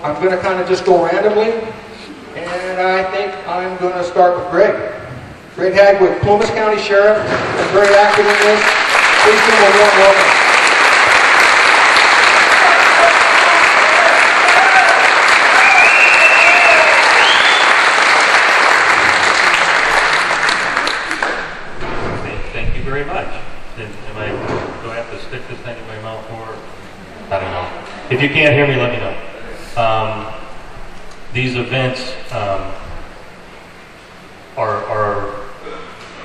I'm going to kind of just go randomly, and I think I'm going to start with Greg. Greg Hagg with Plumas County Sheriff, and very active in this. Please give him a warm welcome. Thank you very much. Do I have to stick this thing in my mouth more? I don't know. If you can't hear me, let me know. These events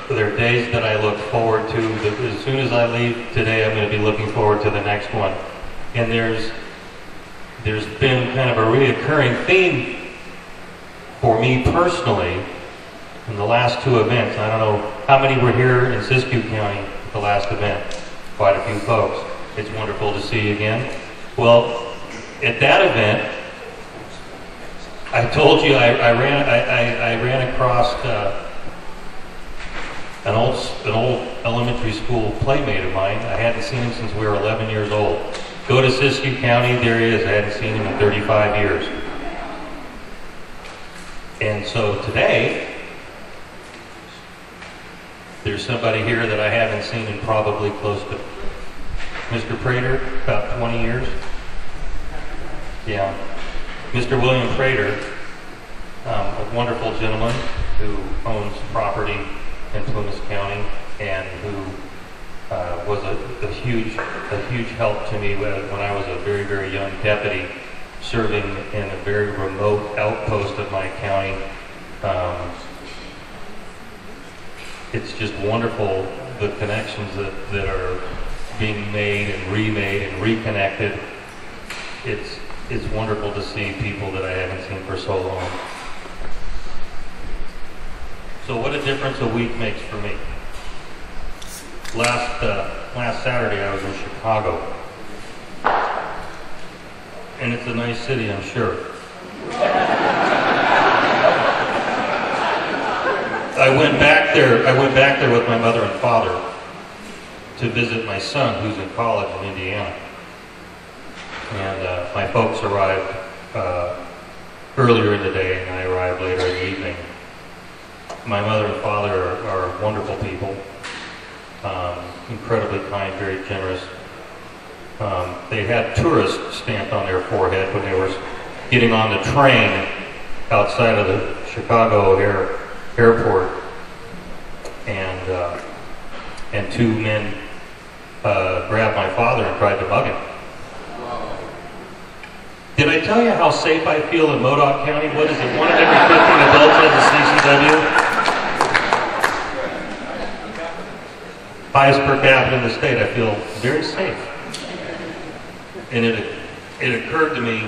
they're days that I look forward to. As soon as I leave today, I'm going to be looking forward to the next one. And there's been kind of a reoccurring theme for me personally in the last two events. I don't know how many were here in Siskiyou County at the last event. Quite a few folks. It's wonderful to see you again. Well, at that event, I told you I ran across an old elementary school playmate of mine. I hadn't seen him since we were 11 years old. Go to Siskiyou County, there he is. I hadn't seen him in 35 years. And so today, there's somebody here that I haven't seen in probably close to Mr. Prater, about 20 years. Yeah. Mr. William Prater, a wonderful gentleman who owns property in Plumas County and who was a huge help to me when I was a very, very young deputy serving in a very remote outpost of my county. It's just wonderful, the connections that are being made and remade and reconnected. It's wonderful to see people that I haven't seen for so long. So what a difference a week makes for me. Last Saturday I was in Chicago. And it's a nice city, I'm sure. I went back there with my mother and father to visit my son who's in college in Indiana. And my folks arrived earlier in the day and I arrived later in the evening. My mother and father are wonderful people, incredibly kind, very generous. They had tourist stamped on their forehead when they were getting on the train outside of the Chicago airport, and two men grabbed my father and tried to mug him. Did I tell you how safe I feel in Modoc County? What is it, 1 in every 15 adults has a CCW? Highest per capita in the state. I feel very safe. And it occurred to me,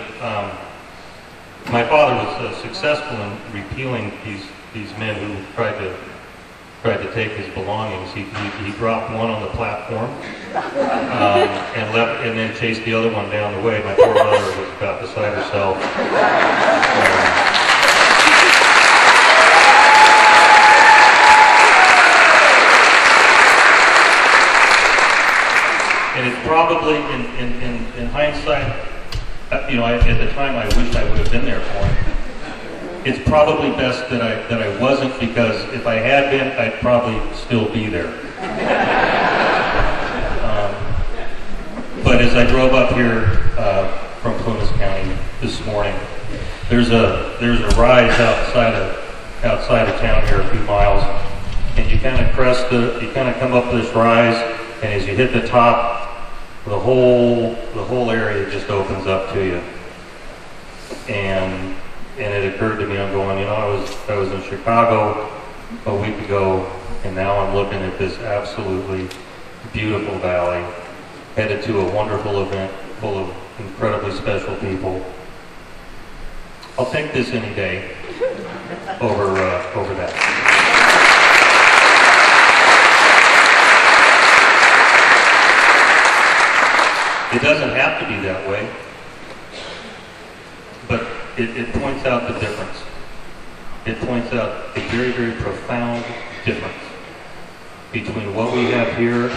my father was successful in repealing these men who tried to take his belongings. He dropped one on the platform and left, and then chased the other one down the way. My poor mother was about beside herself. And it's probably, in hindsight, at the time I wish I would have been there for him. It's probably best that I wasn't, because if I had been, I'd probably still be there. But as I drove up here from Plumas County this morning, there's a rise outside of town here a few miles, and you kind of come up this rise, and as you hit the top, the whole area just opens up to you. And it occurred to me, I'm going, I was in Chicago a week ago, and now I'm looking at this absolutely beautiful valley, headed to a wonderful event full of incredibly special people. I'll take this any day over that. It doesn't have to be that way, but it points out the difference. It points out a very, very profound difference between what we have here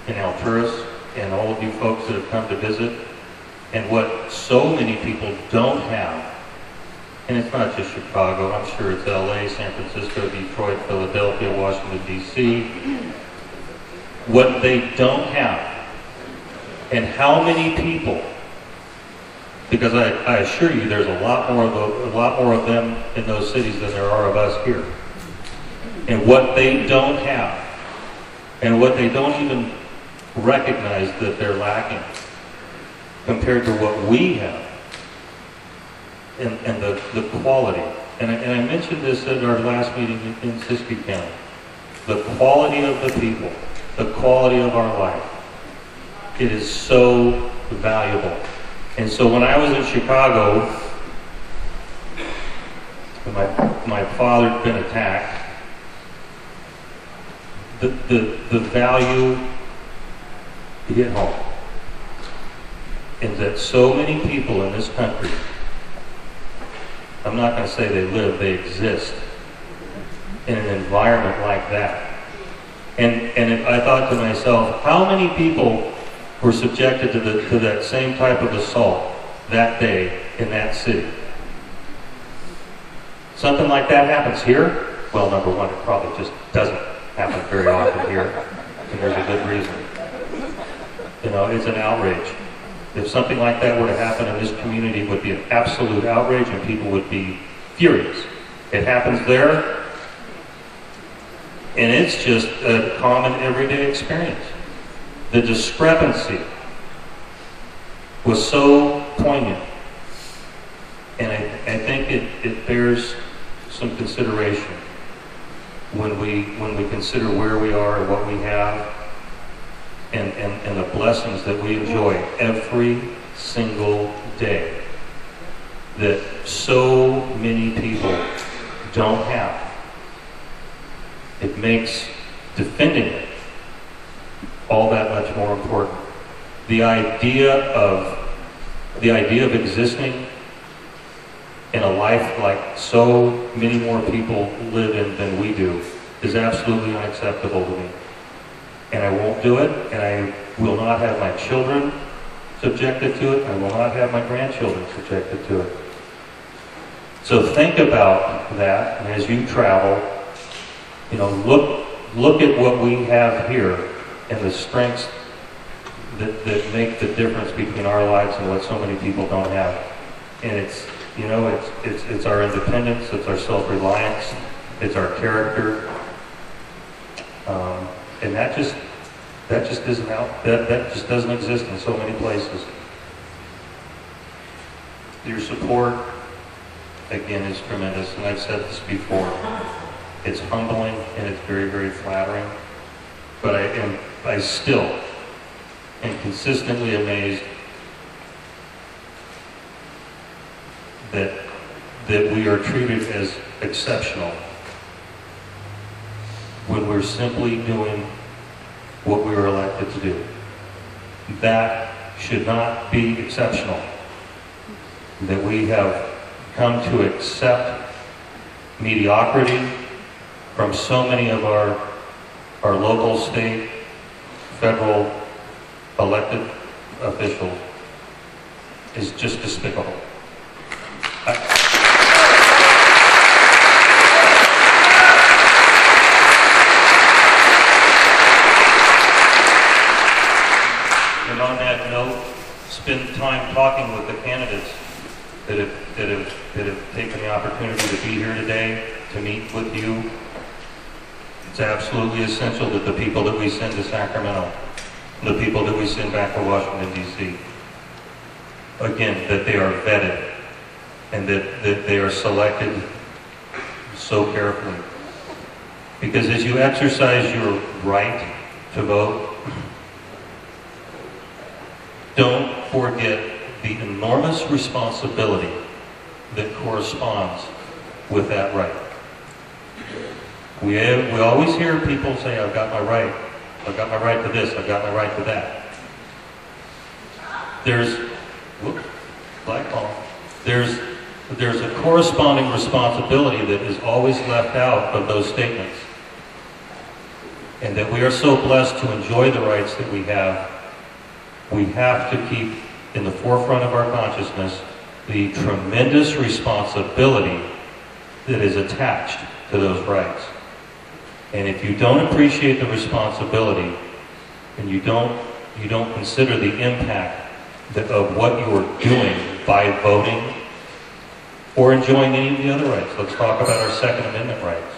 in Alturas and all of you folks that have come to visit, and what so many people don't have, and it's not just Chicago, I'm sure it's LA, San Francisco, Detroit, Philadelphia, Washington, D.C., what they don't have, and how many people, because I assure you there's a lot more of them in those cities than there are of us here, and what they don't have, and what they don't even recognize that they're lacking compared to what we have, and the quality. And I mentioned this at our last meeting in Siskiyou County. The quality of the people, the quality of our life, it is so valuable. And so when I was in Chicago, my father had been attacked, the value hit home. And that so many people in this country, I'm not going to say they live, they exist in an environment like that. And I thought to myself, how many people were subjected to that same type of assault that day in that city? Something like that happens here? Well, number one, it probably just doesn't happen very often here, and there's a good reason. You know, it's an outrage. If something like that were to happen in this community, it would be an absolute outrage and people would be furious. It happens there, and it's just a common everyday experience. The discrepancy was so poignant, and I think it bears some consideration when we consider where we are and what we have, and the blessings that we enjoy every single day that so many people don't have. It makes defending it all that much more important. The idea of existing in a life like so many more people live in than we do is absolutely unacceptable to me. And I won't do it, and I will not have my children subjected to it. I will not have my grandchildren subjected to it. So think about that, and as you travel, you know, look at what we have here and the strengths that make the difference between our lives and what so many people don't have. And it's, you know, it's our independence, it's our self-reliance, it's our character. And that just isn't out. That just doesn't exist in so many places. Your support, again, is tremendous, and I've said this before. It's humbling and it's very, very flattering. But I still am consistently amazed that we are treated as exceptional when we're simply doing what we were elected to do. That should not be exceptional. That we have come to accept mediocrity from so many of our local, state, federal elected officials is just despicable. And on that note, spend time talking with the candidates that have taken the opportunity to be here today, to meet with you. It's absolutely essential that the people that we send to Sacramento, the people that we send back to Washington, D.C., again, that they are vetted and that they are selected so carefully. Because as you exercise your right to vote, don't forget the enormous responsibility that corresponds with that right. We always hear people say, I've got my right. I've got my right to this. I've got my right to that. There's a corresponding responsibility that is always left out of those statements. And that we are so blessed to enjoy the rights that we have to keep in the forefront of our consciousness the tremendous responsibility that is attached to those rights. And if you don't appreciate the responsibility, and you don't consider the impact of what you are doing by voting or enjoying any of the other rights. Let's talk about our Second Amendment rights.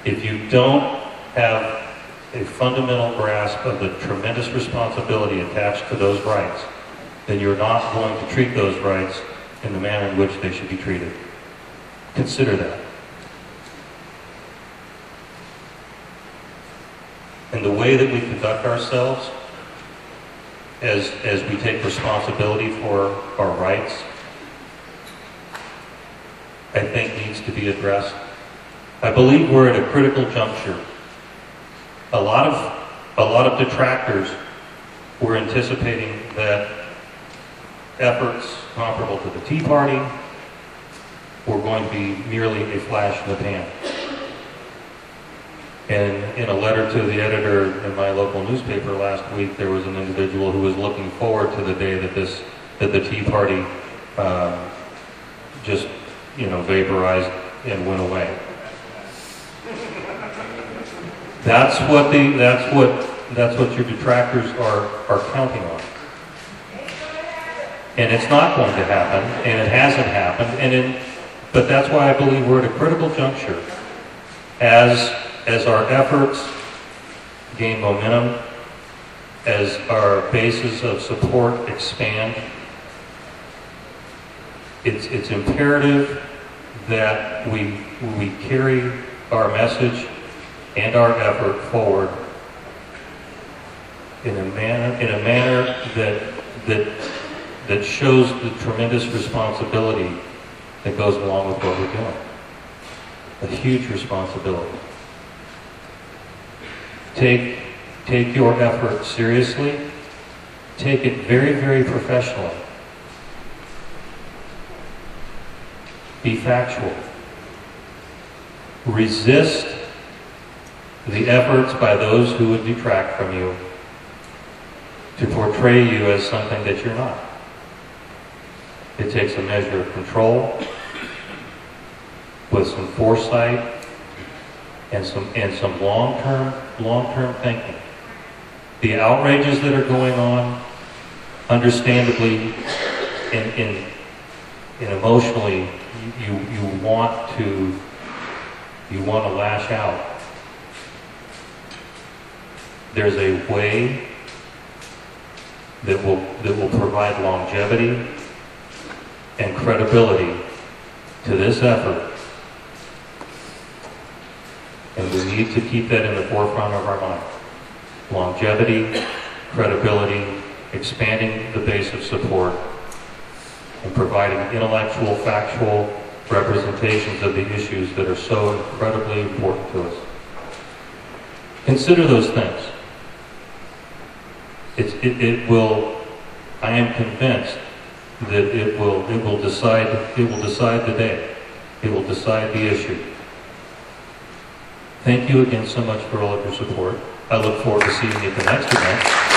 If you don't have a fundamental grasp of the tremendous responsibility attached to those rights, then you're not going to treat those rights in the manner in which they should be treated. Consider that. And the way that we conduct ourselves as we take responsibility for our rights, I think needs to be addressed. I believe we're at a critical juncture. A lot of detractors were anticipating that efforts comparable to the Tea Party were going to be merely a flash in the pan. And in a letter to the editor in my local newspaper last week, there was an individual who was looking forward to the day that the Tea Party just, vaporized and went away. That's what your detractors are counting on. And it's not going to happen, and it hasn't happened, but that's why I believe we're at a critical juncture as our efforts gain momentum, as our bases of support expand. It's imperative that we carry our message and our effort forward in a manner that shows the tremendous responsibility that goes along with what we're doing. A huge responsibility. Take your effort seriously. Take it very, very professionally. Be factual. Resist the efforts by those who would detract from you to portray you as something that you're not. It takes a measure of control with some foresight and some long-term thinking. The outrages that are going on, understandably and emotionally, you want to lash out. There's a way that will provide longevity and credibility to this effort. And we need to keep that in the forefront of our mind. Longevity, credibility, expanding the base of support, and providing intellectual, factual representations of the issues that are so incredibly important to us. Consider those things. It will, I am convinced that it will decide the day. It will decide the issue. Thank you again so much for all of your support. I look forward to seeing you at the next event.